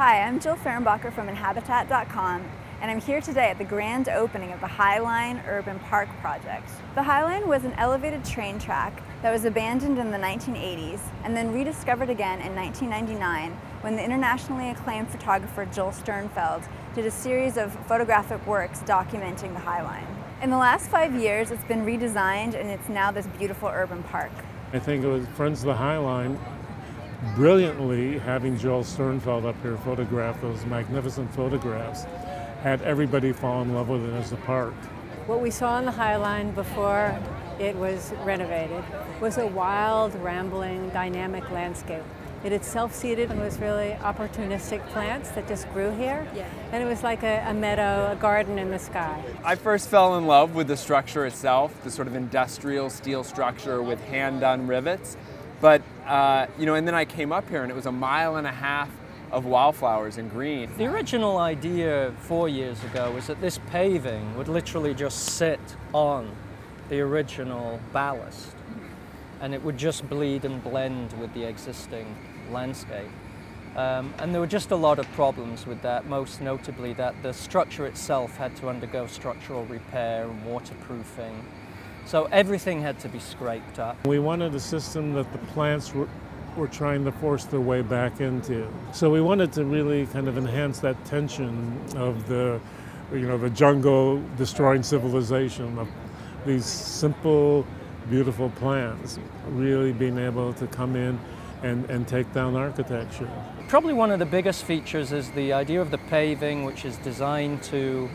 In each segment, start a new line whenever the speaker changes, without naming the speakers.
Hi, I'm Jill Fehrenbacher from Inhabitat.com, and I'm here today at the grand opening of the HIghline Urban Park project. The HIghline was an elevated train track that was abandoned in the 1980s and then rediscovered again in 1999 when the internationally acclaimed photographer Joel Sternfeld did a series of photographic works documenting the HIghline. In the last 5 years, it's been redesigned and it's now this beautiful urban park.
I think it was Friends of the HIghline brilliantly having Joel Sternfeld up here photograph those magnificent photographs, had everybody fall in love with it as a park.
What we saw on the HIghline before it was renovated was a wild, rambling, dynamic landscape. It had self-seeded and was really opportunistic plants that just grew here. Yeah. And it was like a meadow, a garden in the sky.
I first fell in love with the structure itself, the sort of industrial steel structure with hand-done rivets. But, and then I came up here and it was 1.5 miles of wildflowers and green.
The original idea 4 years ago was that this paving would literally just sit on the original ballast and it would just bleed and blend with the existing landscape. And there were just a lot of problems with that, most notably that the structure itself had to undergo structural repair and waterproofing. So everything had to be scraped up.
We wanted a system that the plants were trying to force their way back into. So we wanted to really kind of enhance that tension of the jungle destroying civilization, of these simple, beautiful plants really being able to come in and take down architecture.
Probably one of the biggest features is the idea of the paving, which is designed to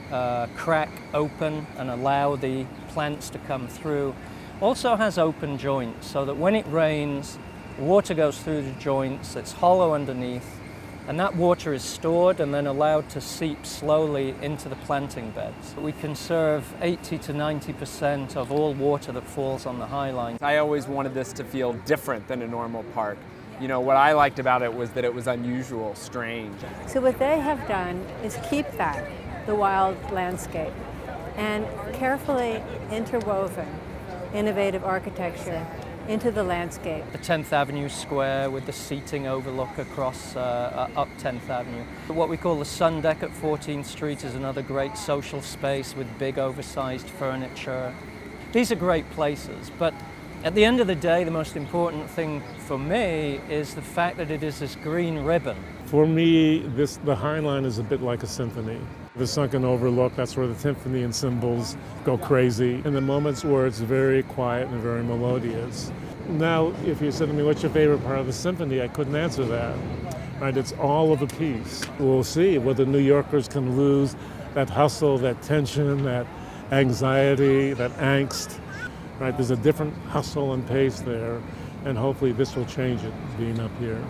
crack open and allow the plants to come through. Also has open joints so that when it rains, water goes through the joints, it's hollow underneath, and that water is stored and then allowed to seep slowly into the planting beds. We conserve 80 to 90% of all water that falls on the HIghline.
I always wanted this to feel different than a normal park. You know, what I liked about it was that it was unusual, strange.
So what they have done is keep that, the wild landscape, and carefully interwoven innovative architecture into the landscape.
The 10th Avenue Square with the seating overlook across up 10th Avenue. What we call the Sun Deck at 14th Street is another great social space with big oversized furniture. These are great places, but at the end of the day, the most important thing for me is the fact that it is this green ribbon.
For me, the HIghline is a bit like a symphony. The sunken overlook, that's where the timpani and cymbals go crazy. And the moments where it's very quiet and very melodious. Now, if you said to me, what's your favorite part of the symphony? I couldn't answer that. Right? It's all of the piece. We'll see whether New Yorkers can lose that hustle, that tension, that anxiety, that angst. Right? There's a different hustle and pace there, and hopefully this will change it, being up here.